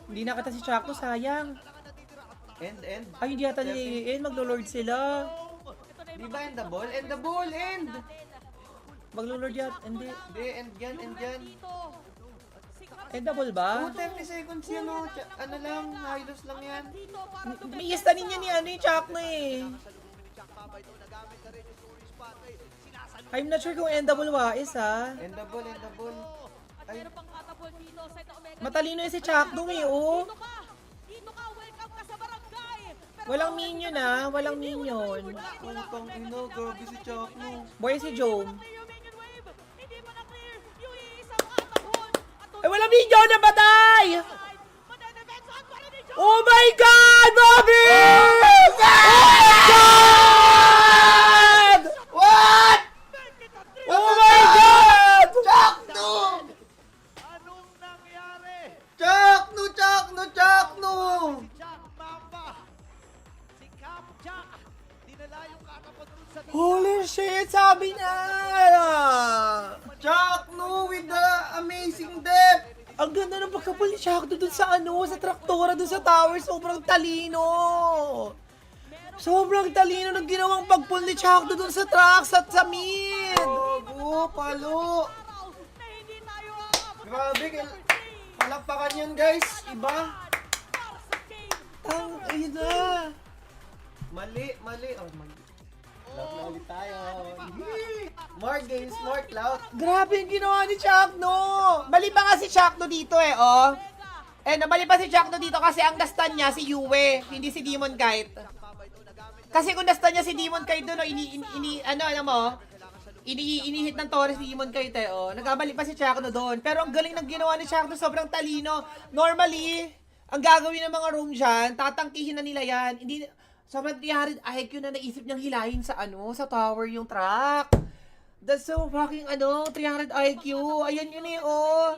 Hindi nakita si Chakto, sayang. End. Ay, hindi yata niliin. Maglo-lord sila. Di ba end the ball? End the ball! End! Maglo-lord yata. Hindi. Hindi, end yan. Endable ba? 30 seconds yun o. Ano lang, highlos lang yan. May istanin niya ni ano yung Chakto eh. I'm not sure kung endable wais ha. End the ball. Ay, Matalino yung si Chakto eh, oh. Dito ka, welcome ka sa barangay. Walang minion ah, walang minion. putang ina, grabe si Chakno. Boy si Jome. Minion wave, hindi pa na-clear. Yung iisang katapon. Ay, walang minion na batay! Madedefensahan pa rin ni Joe. Oh my God, Bobby! Oh my God! What? Oh my God! Chakno! Anong nangyari? Chakno! Jack Mamba. Si Cap Jack. Dinala yung katapon dun sa Holy shit, sabi na! Chakno with the amazing depth! Ang ganda ng pagkapal ni Chakto dun sa ano, sa traktora, dun sa tower. Sobrang talino. Sobrang talino ng ginawang pagpull ni Chakto dun sa tracks at sa mid. Bobo, palo! araw na hindi tayo aabot. Grabe, palakpakan yan guys! Iba! Para sa game. Ayun na. Mali! Oh, mali. Clout na ulit tayo. Yee! More games, more clout. Grabe yung ginawa ni Chakno. Mali pa nga si Chakno dito eh, oh. Mali pa si Chakno dito kasi ang dastan niya si Yue, hindi si Demon Kite. Kasi kung dastan niya si Demon Kite doon, oh, inihit ng Torres si Demon Kite, oh. Nagkamali pa si Chakno doon. Pero ang galing ng ginawa ni Chakno, sobrang talino. Normally, ang gagawin ng mga room dyan, tatangkihin na nila yan. Hindi, sobrang 300 IQ na naisip niyang hilahin sa sa tower yung track. That's so fucking 300 IQ. Ayan yun eh, oh.